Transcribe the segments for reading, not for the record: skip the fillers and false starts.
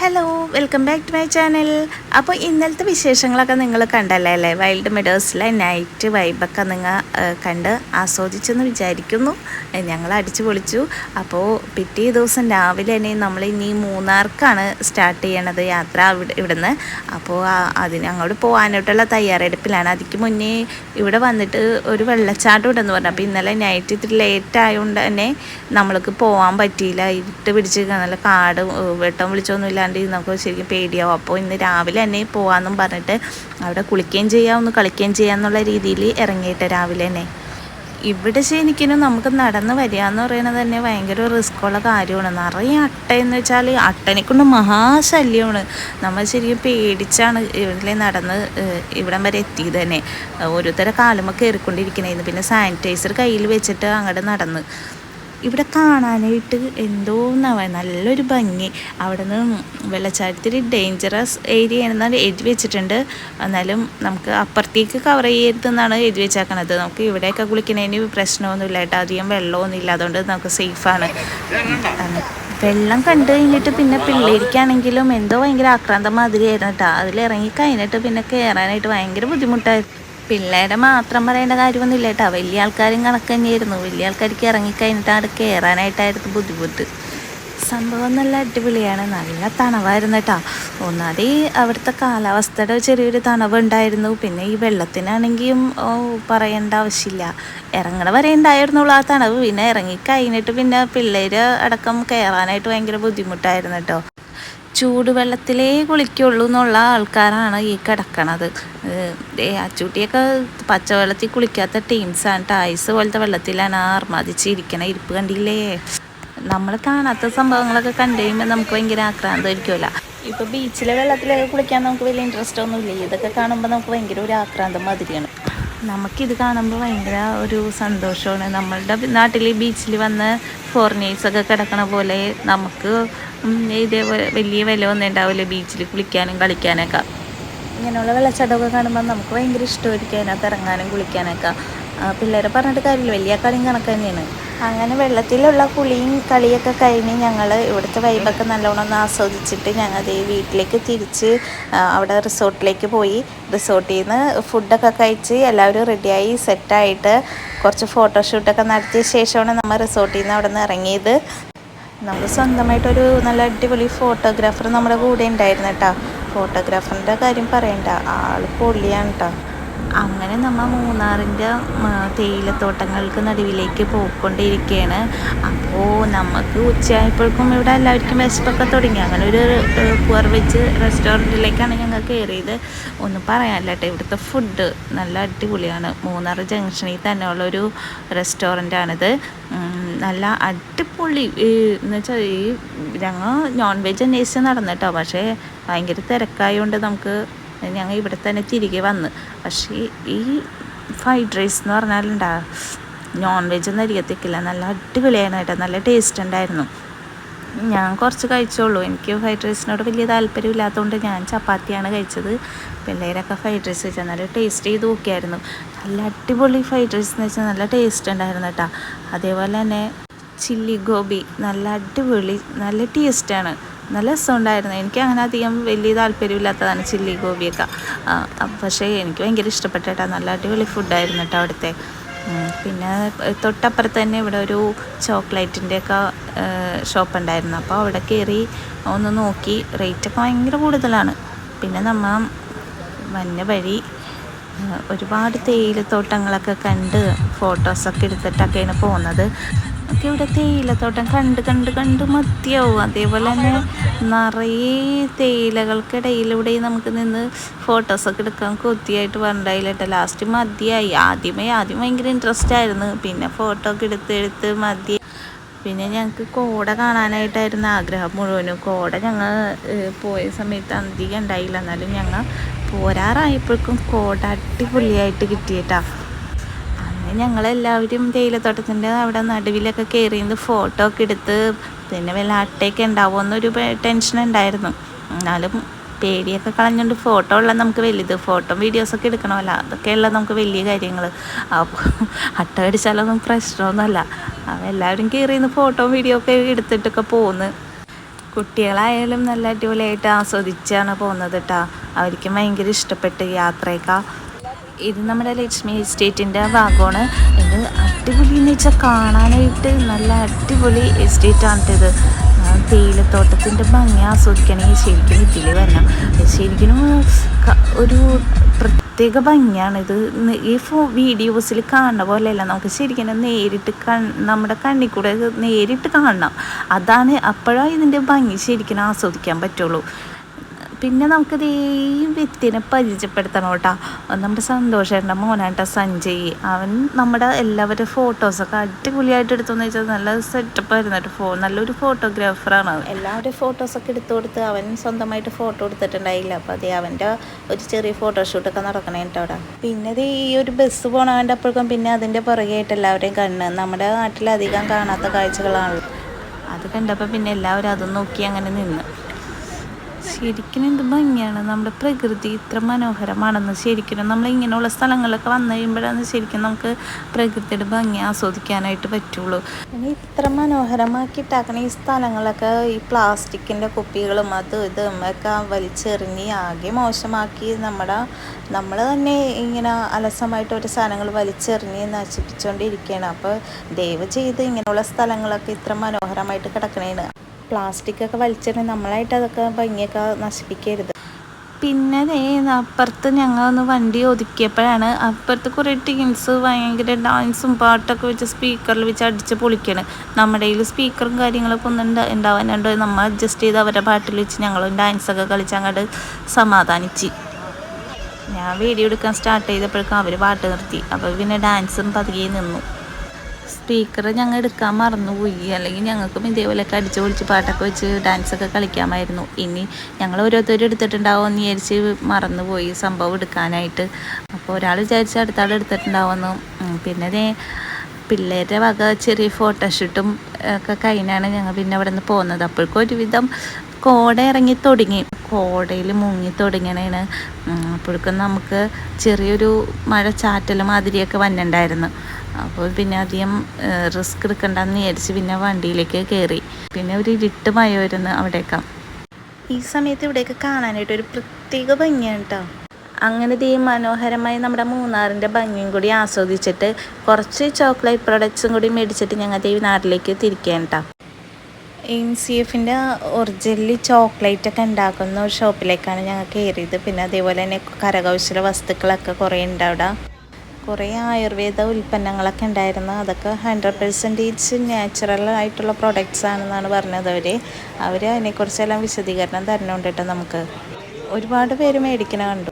Hello, welcome back to my channel. അപ്പോൾ ഇന്നലത്തെ വിശേഷങ്ങളൊക്കെ നിങ്ങൾ കണ്ടല്ലേ അല്ലേ? വൈൽഡ് മെഡോസിലെ നൈറ്റ് വൈബൊക്കെ നിങ്ങൾ കണ്ട് ആസ്വദിച്ചെന്ന് വിചാരിക്കുന്നു. ഞങ്ങൾ അടിച്ചു പൊളിച്ചു. അപ്പോൾ പിറ്റേ ദിവസം രാവിലെ തന്നെ നമ്മൾ ഇനി മൂന്നാർക്കാണ് സ്റ്റാർട്ട് ചെയ്യണത് യാത്ര ഇവിടുന്ന്. അപ്പോൾ അതിന് അങ്ങോട്ട് പോകാനായിട്ടുള്ള തയ്യാറെടുപ്പിലാണ്. അതിക്ക് മുന്നേ ഇവിടെ വന്നിട്ട് ഒരു വെള്ളച്ചാട്ടം ഉണ്ടെന്ന് പറഞ്ഞു. അപ്പോൾ ഇന്നലെ നൈറ്റ് ഇത്തിരി ലേറ്റ് ആയതുകൊണ്ട് തന്നെ നമ്മൾക്ക് പോകാൻ പറ്റിയില്ല. ഇരുട്ട് പിടിച്ച് നല്ല കാട് വെട്ടം വിളിച്ചൊന്നും ഇല്ലാണ്ട് നമുക്ക് ശരിക്കും പേടിയാവും. അപ്പോൾ ഇന്ന് രാവിലെ തന്നെ പോകാമെന്നും പറഞ്ഞിട്ട് അവിടെ കുളിക്കുകയും ചെയ്യാം, ഒന്ന് കളിക്കുകയും ചെയ്യാമെന്നുള്ള രീതിയിൽ ഇറങ്ങിയിട്ട് രാവിലെ തന്നെ. ഇവിടെ ശരിക്കും നമുക്ക് നടന്ന് വരിക എന്ന് പറയുന്നത് തന്നെ ഭയങ്കര റിസ്ക്കുള്ള കാര്യമാണ്. നിറയെ അട്ടയെന്ന് വെച്ചാൽ അട്ടനെക്കൊണ്ട് മഹാശല്യമാണ്. നമ്മൾ ശരിക്കും പേടിച്ചാണ് ഇവിടെ നടന്ന് ഇവിടം വരെ എത്തിയത് തന്നെ. ഓരോരുത്തരെ കാലുമൊക്കെ കയറിക്കൊണ്ടിരിക്കണേന്ന്. പിന്നെ സാനിറ്റൈസർ കയ്യിൽ വെച്ചിട്ട് അങ്ങോട്ട് നടന്ന് ഇവിടെ കാണാനായിട്ട് നല്ലൊരു ഭംഗി. അവിടെ നിന്ന് വെള്ളച്ചാട്ടത്തിൽ ഡേഞ്ചറസ് ഏരിയ ആണെന്നാണ് എഴുതി വെച്ചിട്ടുണ്ട്. എന്നാലും നമുക്ക് അപ്പുറത്തേക്ക് കവർ ചെയ്യരുതെന്നാണ് എഴുതി വെച്ചേക്കണത്. നമുക്ക് ഇവിടെയൊക്കെ കുളിക്കുന്നതിന് പ്രശ്നമൊന്നുമില്ല കേട്ടോ, അധികം വെള്ളമൊന്നും ഇല്ല, അതുകൊണ്ട് നമുക്ക് സേഫാണ്. വെള്ളം കണ്ടു കഴിഞ്ഞിട്ട് പിന്നെ പിള്ളേർക്കാണെങ്കിലും ഭയങ്കര ആക്രാന്തം മാതിരിയായിരുന്നു കേട്ടോ. അതിലിറങ്ങി കഴിഞ്ഞിട്ട് പിന്നെ കയറാനായിട്ട് ഭയങ്കര ബുദ്ധിമുട്ടായിരുന്നു. പിള്ളേരെ മാത്രം പറയേണ്ട കാര്യമൊന്നുമില്ല കേട്ടോ, വലിയ ആൾക്കാരും കണക്ക് തന്നെയായിരുന്നു. വലിയ ആൾക്കാർക്ക് ഇറങ്ങിക്കഴിഞ്ഞിട്ട് അവിടെ കയറാനായിട്ടായിരുന്നു ബുദ്ധിമുട്ട്. സംഭവം നല്ല അടിപൊളിയാണ്, നല്ല തണവായിരുന്നു കേട്ടോ. ഒന്നാമത് അവിടുത്തെ കാലാവസ്ഥയുടെ ചെറിയൊരു തണവുണ്ടായിരുന്നു. പിന്നെ ഈ വെള്ളത്തിനാണെങ്കിലും പറയേണ്ട ആവശ്യമില്ല, ഇറങ്ങണ വരെ ഉണ്ടായിരുന്നുള്ളൂ ആ തണവ്. പിന്നെ ഇറങ്ങിക്കഴിഞ്ഞിട്ട് പിന്നെ പിള്ളേർ അടക്കം കയറാനായിട്ട് ഭയങ്കര ബുദ്ധിമുട്ടായിരുന്നു കേട്ടോ. ചൂടുവെള്ളത്തിലേ കുളിക്കുള്ളൂ എന്നുള്ള ആൾക്കാരാണ് ഈ കിടക്കണത്. അച്ചൂട്ടിയൊക്കെ പച്ചവെള്ളത്തിൽ കുളിക്കാത്ത ടീംസാണ് കേട്ടോ. ഐസ് പോലത്തെ വെള്ളത്തിലാണ് ആർമാദിച്ചിരിക്കണ ഇരിപ്പ് കണ്ടില്ലേ. നമ്മൾ കാണാത്ത സംഭവങ്ങളൊക്കെ കണ്ടു കഴിയുമ്പോൾ നമുക്ക് ഭയങ്കര ആക്രാന്തമായിരിക്കുമല്ലോ. ഇപ്പോൾ ബീച്ചിലെ വെള്ളത്തിലൊക്കെ കുളിക്കാൻ നമുക്ക് വലിയ ഇൻട്രസ്റ്റ് ഒന്നുമില്ല. ഇതൊക്കെ കാണുമ്പോൾ നമുക്ക് ഭയങ്കര ഒരു ആക്രാന്തം മാതിരിയാണ്. നമുക്കിത് കാണുമ്പോൾ ഭയങ്കര ഒരു സന്തോഷമാണ്. നമ്മളുടെ നാട്ടിൽ ബീച്ചിൽ വന്ന് ഫോറിനേഴ്സൊക്കെ കിടക്കണ പോലെ നമുക്ക് ഇതേപോലെ വലിയ വില ഒന്നും ഉണ്ടാവില്ല ബീച്ചിൽ കുളിക്കാനും കളിക്കാനൊക്കെ. ഇങ്ങനെയുള്ള വെള്ളച്ചാട്ടമൊക്കെ കാണുമ്പോൾ നമുക്ക് ഭയങ്കര ഇഷ്ടമായിരിക്കും അതിനകത്ത് ഇറങ്ങാനും കുളിക്കാനൊക്കെ. പിള്ളേരെ പറഞ്ഞിട്ട് കാര്യമില്ല, വലിയ കളിയും കണക്ക് തന്നെയാണ്. അങ്ങനെ വെള്ളത്തിലുള്ള കുളിയും കളിയൊക്കെ കഴിഞ്ഞ് ഞങ്ങൾ ഇവിടുത്തെ വൈബൊക്കെ നല്ലോണം ഒന്ന് ആസ്വദിച്ചിട്ട് ഞങ്ങൾ വീട്ടിലേക്ക് തിരിച്ച് അവിടെ റിസോർട്ടിലേക്ക് പോയി. റിസോർട്ടിൽ നിന്ന് ഫുഡൊക്കെ കഴിച്ച് എല്ലാവരും റെഡിയായി സെറ്റായിട്ട് കുറച്ച് ഫോട്ടോഷൂട്ടൊക്കെ നടത്തിയ ശേഷമാണ് നമ്മൾ റിസോർട്ടിൽ നിന്ന് അവിടെ നിന്ന് ഇറങ്ങിയത്. നമ്മൾ സ്വന്തമായിട്ടൊരു നല്ല അടിപൊളി ഫോട്ടോഗ്രാഫർ നമ്മുടെ കൂടെ ഉണ്ടായിരുന്നു കേട്ടോ. ഫോട്ടോഗ്രാഫറിൻ്റെ കാര്യം പറയണ്ട, ആൾ പൊളിയാണ് കേട്ടോ. അങ്ങനെ നമ്മൾ മൂന്നാറിൻ്റെ തേയിലത്തോട്ടങ്ങൾക്ക് നടുവിലേക്ക് പോയിക്കൊണ്ടിരിക്കുകയാണ്. അപ്പോൾ നമുക്ക് ഉച്ചയായപ്പോഴേക്കും ഇവിടെ എല്ലാവർക്കും വിശപ്പൊക്കെ തുടങ്ങി. അങ്ങനെ ഒരു പുവർ വെജ് റെസ്റ്റോറൻറ്റിലേക്കാണ് ഞങ്ങൾ കയറിയത്. ഒന്നും പറയാനില്ല കേട്ടോ, ഇവിടുത്തെ ഫുഡ് നല്ല അടിപൊളിയാണ്. മൂന്നാർ ജംഗ്ഷനിൽ തന്നെയുള്ളൊരു റെസ്റ്റോറൻറ്റാണിത്. നല്ല അടിപൊളി എന്ന് വെച്ചാൽ ഞങ്ങൾ നോൺ വെജ് അന്വേഷിച്ച് നടന്നിട്ടോ. പക്ഷേ ഭയങ്കര തിരക്കായതുകൊണ്ട് ഞങ്ങൾ ഇവിടെ തന്നെ തിരികെ വന്ന്. പക്ഷേ ഈ ഫ്രൈഡ് റൈസ് എന്ന് പറഞ്ഞാലുണ്ടാ നോൺ വെജ് ഒന്നും അരികത്തേക്കില്ല, നല്ല അടിപൊളിയാണ് കേട്ടോ, നല്ല ടേസ്റ്റ് ഉണ്ടായിരുന്നു. ഞാൻ കുറച്ച് കഴിച്ചോളൂ, എനിക്ക് ഫ്രൈഡ് റൈസിനോട് വലിയ താല്പര്യമില്ലാത്തതുകൊണ്ട് ഞാൻ ചപ്പാത്തിയാണ് കഴിച്ചത്. പിള്ളേരൊക്കെ ഫ്രൈഡ് റൈസ് കഴിച്ചാൽ നല്ല ടേസ്റ്റ് ചെയ്ത് നോക്കിയായിരുന്നു. നല്ല അടിപൊളി ഫ്രൈഡ് റൈസ് എന്ന് വെച്ചാൽ നല്ല ടേസ്റ്റ് ഉണ്ടായിരുന്നു കേട്ടോ. അതേപോലെ തന്നെ ചില്ലി ഗോബി നല്ല അടിപൊളി, നല്ല ടേസ്റ്റാണ്, നല്ല രസമുണ്ടായിരുന്നു. എനിക്ക് അങ്ങനെ അധികം വലിയ താല്പര്യമില്ലാത്തതാണ് ചില്ലി ഗോപിയൊക്കെ. പക്ഷേ എനിക്ക് ഭയങ്കര ഇഷ്ടപ്പെട്ട കേട്ടോ, നല്ല അടിപൊളി ഫുഡായിരുന്നു കേട്ടോ അവിടുത്തെ. പിന്നെ തൊട്ടപ്പുറത്ത് തന്നെ ഇവിടെ ഒരു ചോക്ലേറ്റിൻ്റെയൊക്കെ ഷോപ്പ് ഉണ്ടായിരുന്നു. അപ്പോൾ അവിടെ കയറി ഒന്ന് നോക്കി. റേറ്റൊക്കെ ഭയങ്കര കൂടുതലാണ്. പിന്നെ നമ്മൾ വന്ന വഴി ഒരുപാട് തേയിലത്തോട്ടങ്ങളൊക്കെ കണ്ട് ഫോട്ടോസൊക്കെ എടുത്തിട്ടൊക്കെയാണ് പോകുന്നത്. ഒക്കെ ഇവിടെ തേയിലത്തോട്ടം കണ്ട് മതിയാവും. അതേപോലെ തന്നെ നിറയെ തേയിലകൾക്കിടയിലൂടെ നമുക്ക് നിന്ന് ഫോട്ടോസൊക്കെ എടുക്കാൻ കൊത്തിയായിട്ട് പറഞ്ഞിട്ടായില്ല. ലാസ്റ്റ് മതിയായി. ആദ്യം ഭയങ്കര ഇൻട്രസ്റ്റ് ആയിരുന്നു, പിന്നെ ഫോട്ടോ ഒക്കെ എടുത്ത് മതി. പിന്നെ ഞങ്ങൾക്ക് കോട കാണാനായിട്ടായിരുന്നു ആഗ്രഹം മുഴുവനും. കോട ഞങ്ങൾ പോയ സമയത്ത് അധികം ഉണ്ടായില്ല, എന്നാലും ഞങ്ങൾ പോരാറായപ്പോഴേക്കും കോട അടിപൊളിയായിട്ട് കിട്ടിയിട്ടാ. ഞങ്ങളെല്ലാവരും തേയിലത്തോട്ടത്തിൻ്റെ അവിടെ നടുവിലൊക്കെ കയറിയത് ഫോട്ടോ ഒക്കെ എടുത്ത്. പിന്നെ വല്ല അട്ടയൊക്കെ ഉണ്ടാവുമെന്നൊരു ടെൻഷൻ ഉണ്ടായിരുന്നു, എന്നാലും പേടിയൊക്കെ കളഞ്ഞുകൊണ്ട് ഫോട്ടോ ഉള്ളത് നമുക്ക് വലുത്. ഫോട്ടോ വീഡിയോസൊക്കെ എടുക്കണമല്ലോ, അതൊക്കെയുള്ള നമുക്ക് വലിയ കാര്യങ്ങൾ. അപ്പോൾ അട്ട കടിച്ചാലൊന്നും പ്രശ്നമൊന്നുമല്ല. അപ്പോൾ എല്ലാവരും കയറിയെന്ന് ഫോട്ടോ വീഡിയോ ഒക്കെ എടുത്തിട്ടൊക്കെ പോകുന്നു. കുട്ടികളായാലും നല്ല അടിപൊളിയായിട്ട് ആസ്വദിച്ചാണ് പോകുന്നത് കേട്ടോ. അവർക്ക് ഭയങ്കര ഇഷ്ടപ്പെട്ട് യാത്രയൊക്കെ. ഇത് നമ്മുടെ ലക്ഷ്മി എസ്റ്റേറ്റിൻ്റെ ഭാഗമാണ്. ഇത് അടിപൊളി എന്ന് വെച്ചാൽ കാണാനായിട്ട് നല്ല അടിപൊളി എസ്റ്റേറ്റാണ് ഇത്. തേയിലത്തോട്ടത്തിൻ്റെ ഭംഗി ആസ്വദിക്കണമെങ്കിൽ ശരിക്കും ഇതിൽ വരണം. ശരിക്കും ഒരു പ്രത്യേക ഭംഗിയാണിത്. ഈ വീഡിയോസിൽ കാണുന്ന പോലെയല്ല, നമുക്ക് ശരിക്കും നേരിട്ട് നമ്മുടെ കണ്ണിൽ കൂടെ നേരിട്ട് കാണണം. അതാണ് അപ്പോഴാണ് ഇതിൻ്റെ ഭംഗി ശരിക്കും ആസ്വദിക്കാൻ പറ്റുള്ളൂ. പിന്നെ നമുക്കത് ഈ വ്യക്തിനെ പരിചയപ്പെടുത്തണം കേട്ടോ. നമ്മുടെ സന്തോഷേട്ടൻ്റെ മോനായിട്ട സഞ്ജയ്. അവൻ നമ്മുടെ എല്ലാവരുടെ ഫോട്ടോസൊക്കെ അടിപൊളിയായിട്ട് എടുത്തുവെന്ന് വെച്ചാൽ നല്ല സെറ്റപ്പായിരുന്നു കേട്ടോ. നല്ലൊരു ഫോട്ടോഗ്രാഫറാണ്. എല്ലാവരുടെയും ഫോട്ടോസൊക്കെ എടുത്തു കൊടുത്ത് അവൻ സ്വന്തമായിട്ട് ഫോട്ടോ എടുത്തിട്ടുണ്ടായില്ല. അപ്പോൾ അതേ അവൻ്റെ ഒരു ചെറിയ ഫോട്ടോഷൂട്ടൊക്കെ നടക്കണേ കേട്ടോ അവിടെ. പിന്നെ ഇത് ഈ ഒരു ബസ് പോകണവൻ്റെ അപ്പോഴേക്കും പിന്നെ അതിൻ്റെ പുറകെയായിട്ട് എല്ലാവരുടെയും കണ്ണ് നമ്മുടെ നാട്ടിലധികം കാണാത്ത കാഴ്ചകളാണ്. അത് കണ്ടപ്പോൾ പിന്നെ എല്ലാവരും അതും നോക്കി അങ്ങനെ നിന്ന്. ശരിക്കും എന്ത് ഭംഗിയാണ് നമ്മുടെ പ്രകൃതി, ഇത്ര മനോഹരമാണെന്ന്. ശരിക്കും നമ്മൾ ഇങ്ങനെയുള്ള സ്ഥലങ്ങളിലൊക്കെ വന്നു കഴിയുമ്പോഴാണ് ശരിക്കും നമുക്ക് പ്രകൃതിയുടെ ഭംഗി ആസ്വദിക്കാനായിട്ട് പറ്റുള്ളൂ. പിന്നെ ഇത്ര മനോഹരമാക്കിയിട്ടാക്കണ ഈ സ്ഥലങ്ങളൊക്കെ ഈ പ്ലാസ്റ്റിക്കിൻ്റെ കുപ്പികളും അതും ഇതും ഒക്കെ വലിച്ചെറിഞ്ഞ് ആകെ മോശമാക്കി നമ്മൾ തന്നെ ഇങ്ങനെ അലസമായിട്ട് ഒരു സാധനങ്ങൾ വലിച്ചെറിഞ്ഞ് നശിപ്പിച്ചുകൊണ്ടിരിക്കുകയാണ്. അപ്പോൾ ദയവ് ചെയ്ത് ഇങ്ങനെയുള്ള സ്ഥലങ്ങളൊക്കെ ഇത്ര മനോഹരമായിട്ട് കിടക്കണേന് പ്ലാസ്റ്റിക്കൊക്കെ വലിച്ചെറിഞ്ഞ് നമ്മളായിട്ട് അതൊക്കെ ഭംഗിയൊക്കെ നശിപ്പിക്കരുത്. പിന്നെ അപ്പുറത്ത് ഞങ്ങൾ ഒന്ന് വണ്ടി ഒതുക്കിയപ്പോഴാണ് അപ്പുറത്ത് കുറേ ടീംസ് ഭയങ്കര ഡാൻസും പാട്ടൊക്കെ വെച്ച് സ്പീക്കറിൽ വെച്ച് അടിച്ച് പൊളിക്കണം. നമ്മുടെ കയ്യിൽ സ്പീക്കറും കാര്യങ്ങളൊക്കെ ഒന്നും ഉണ്ടാവാനുണ്ട്. നമ്മൾ അഡ്ജസ്റ്റ് ചെയ്ത് അവരുടെ പാട്ടിൽ വെച്ച് ഞങ്ങൾ ഡാൻസൊക്കെ കളിച്ച് അങ്ങോട്ട് സമാധാനിച്ച്. ഞാൻ വീഡിയോ എടുക്കാൻ സ്റ്റാർട്ട് ചെയ്തപ്പോഴേക്കും അവർ പാട്ട് നിർത്തി. അപ്പോൾ പിന്നെ ഡാൻസും പതുക്കെ നിന്നു. സ്പീക്കർ ഞങ്ങൾ എടുക്കാൻ മറന്നുപോയി, അല്ലെങ്കിൽ ഞങ്ങൾക്കും ഇതേപോലെയൊക്കെ അടിച്ചു പൊളിച്ച് പാട്ടൊക്കെ വെച്ച് ഡാൻസൊക്കെ കളിക്കാമായിരുന്നു. ഇനി ഞങ്ങൾ ഓരോരുത്തരും എടുത്തിട്ടുണ്ടാവും എന്ന് വിചാരിച്ച് മറന്നുപോയി സംഭവം എടുക്കാനായിട്ട്. അപ്പോൾ ഒരാൾ വിചാരിച്ച് അടുത്ത ആൾ എടുത്തിട്ടുണ്ടാവുമെന്ന്. പിന്നെ പിള്ളേരുടെ വക ചെറിയ ഫോട്ടോഷൂട്ടും ഒക്കെ കഴിഞ്ഞാണ് ഞങ്ങൾ പിന്നെ അവിടെ നിന്ന് പോകുന്നത്. അപ്പോഴേക്കും ഒരുവിധം കോട ഇറങ്ങി തുടങ്ങി, കോടയിൽ മുങ്ങി തുടങ്ങണേണ്. അപ്പോഴേക്കും നമുക്ക് ചെറിയൊരു മഴ ചാറ്റൽ മാതിരിയൊക്കെ വന്നിട്ടുണ്ടായിരുന്നു. അപ്പോൾ പിന്നെ അധികം റിസ്ക് എടുക്കണ്ടെന്ന് വിചാരിച്ച് പിന്നെ വണ്ടിയിലേക്ക് കയറി. പിന്നെ ഒരു ഇരുട്ട് മഴ വരുന്നു അവിടേക്ക്. ഈ സമയത്ത് ഇവിടെയൊക്കെ കാണാനായിട്ട് ഒരു പ്രത്യേക ഭംഗിയാണ് കേട്ടോ. അങ്ങനെ ഈ മനോഹരമായി നമ്മുടെ മൂന്നാറിൻ്റെ ഭംഗിയും കൂടി ആസ്വദിച്ചിട്ട് കുറച്ച് ചോക്ലേറ്റ് പ്രൊഡക്ട്സും കൂടി മേടിച്ചിട്ട് ഞങ്ങൾ നാട്ടിലേക്ക് തിരിക്കുകയാണ് കേട്ടോ. NCFൻ്റെ ഒറിജിനൽ ചോക്ലേറ്റൊക്കെ ഉണ്ടാക്കുന്ന ഒരു ഷോപ്പിലേക്കാണ് ഞങ്ങൾ കയറിയത്. പിന്നെ അതേപോലെ തന്നെ കരകൗശല വസ്തുക്കളൊക്കെ കുറേ ഉണ്ട് അവിടെ. കുറേ ആയുർവേദ ഉൽപ്പന്നങ്ങളൊക്കെ ഉണ്ടായിരുന്നു. അതൊക്കെ 100% നാച്ചുറൽ ആയിട്ടുള്ള പ്രൊഡക്ട്സ് ആണെന്നാണ് പറഞ്ഞത് അവർ അതിനെക്കുറിച്ചെല്ലാം വിശദീകരണം തരുന്നുണ്ട് കേട്ടോ. നമുക്ക് ഒരുപാട് പേര് മേടിക്കണ കണ്ടു.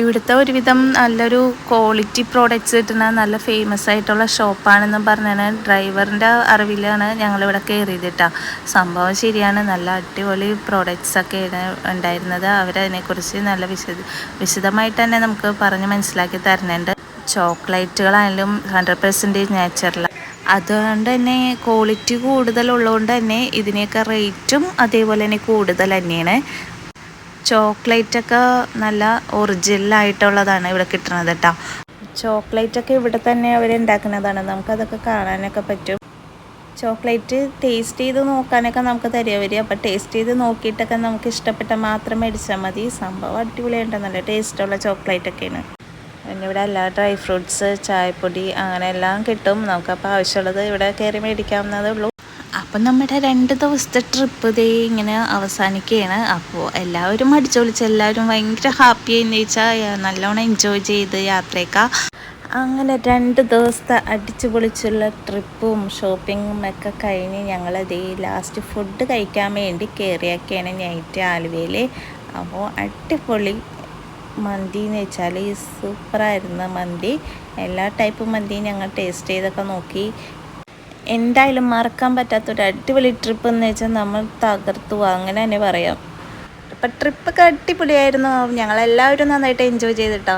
ഇവിടുത്തെ ഒരുവിധം നല്ലൊരു ക്വാളിറ്റി പ്രോഡക്റ്റ്സ് കിട്ടുന്ന നല്ല ഫേമസ് ആയിട്ടുള്ള ഷോപ്പാണെന്നും പറഞ്ഞാണ് ഡ്രൈവറിൻ്റെ അറിവിലാണ് ഞങ്ങളിവിടെ കയറിയത് കേട്ടോ. സംഭവം ശരിയാണ്, നല്ല അടിപൊളി പ്രോഡക്റ്റ്സൊക്കെ ഉണ്ടായിരുന്നത്. അവരതിനെക്കുറിച്ച് നല്ല വിശദമായിട്ട് തന്നെ നമുക്ക് പറഞ്ഞ് മനസ്സിലാക്കി തരുന്നുണ്ട്. ചോക്ലേറ്റുകളായാലും 100% നാച്ചുറൽ. അതുകൊണ്ട് തന്നെ ക്വാളിറ്റി കൂടുതലുള്ളതുകൊണ്ട് തന്നെ ഇതിനെയൊക്കെ റേറ്റും അതേപോലെ തന്നെ കൂടുതൽ തന്നെയാണ്. ചോക്ലേറ്റൊക്കെ നല്ല ഒറിജിനലായിട്ടുള്ളതാണ് ഇവിടെ കിട്ടുന്നത് കേട്ടോ. ചോക്ലേറ്റൊക്കെ ഇവിടെ തന്നെ അവരുണ്ടാക്കുന്നതാണ്. നമുക്കതൊക്കെ കാണാനൊക്കെ പറ്റും. ചോക്ലേറ്റ് ടേസ്റ്റ് ചെയ്ത് നോക്കാനൊക്കെ നമുക്ക് തരുക. അപ്പോൾ ടേസ്റ്റ് ചെയ്ത് നോക്കിയിട്ടൊക്കെ നമുക്ക് ഇഷ്ടപ്പെട്ട മാത്രം മേടിച്ചാൽ മതി. സംഭവം അടിപൊളിയായിട്ട് നല്ല ടേസ്റ്റുള്ള ചോക്ലേറ്റൊക്കെയാണ്. പിന്നെ ഇവിടെ എല്ലാ ഡ്രൈ ഫ്രൂട്ട്സ്, ചായപ്പൊടി അങ്ങനെ എല്ലാം കിട്ടും. നമുക്കപ്പോൾ ആവശ്യമുള്ളത് ഇവിടെ കയറി മേടിക്കാവുന്നതേ ഉള്ളൂ. അപ്പം നമ്മുടെ 2 ദിവസത്തെ ട്രിപ്പ് ഇങ്ങനെ അവസാനിക്കുകയാണ്. അപ്പോൾ എല്ലാവരും അടിച്ചുപൊളിച്ച് എല്ലാവരും ഭയങ്കര ഹാപ്പി ആയെന്ന് വെച്ചാൽ നല്ലോണം എൻജോയ് ചെയ്ത് യാത്രയൊക്കെ. അങ്ങനെ 2 ദിവസത്തെ അടിച്ചു പൊളിച്ചുള്ള ട്രിപ്പും ഷോപ്പിങ്ങും ഒക്കെ കഴിഞ്ഞ് ഞങ്ങളത് ലാസ്റ്റ് ഫുഡ് കഴിക്കാൻ വേണ്ടി കയറിയൊക്കെയാണ് നൈറ്റ് ആലുവയിൽ. അപ്പോൾ അടിപൊളി മന്തി എന്ന് വെച്ചാൽ സൂപ്പറായിരുന്ന മന്തി. എല്ലാ ടൈപ്പ് മന്തിയും ഞങ്ങൾ ടേസ്റ്റ് ചെയ്തൊക്കെ നോക്കി. എന്തായാലും മറക്കാൻ പറ്റാത്തൊരു അടിപൊളി ട്രിപ്പ് എന്ന് വെച്ചാൽ നമ്മൾ തകർത്തു അങ്ങനെ തന്നെ പറയാം. അപ്പം ട്രിപ്പൊക്കെ അടിപൊളിയായിരുന്നു. ഞങ്ങളെല്ലാവരും നന്നായിട്ട് എൻജോയ് ചെയ്തിട്ടോ.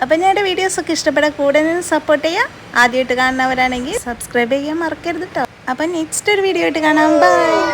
അപ്പം ഞങ്ങളുടെ വീഡിയോസൊക്കെ ഇഷ്ടപ്പെടാൻ കൂടെ നിന്ന് സപ്പോർട്ട് ചെയ്യുക. ആദ്യമായിട്ട് കാണുന്നവരാണെങ്കിൽ സബ്സ്ക്രൈബ് ചെയ്യാൻ മറക്കരുത് കേട്ടോ. അപ്പം നെക്സ്റ്റ് ഒരു വീഡിയോ ആയിട്ട് കാണാം. ബൈ.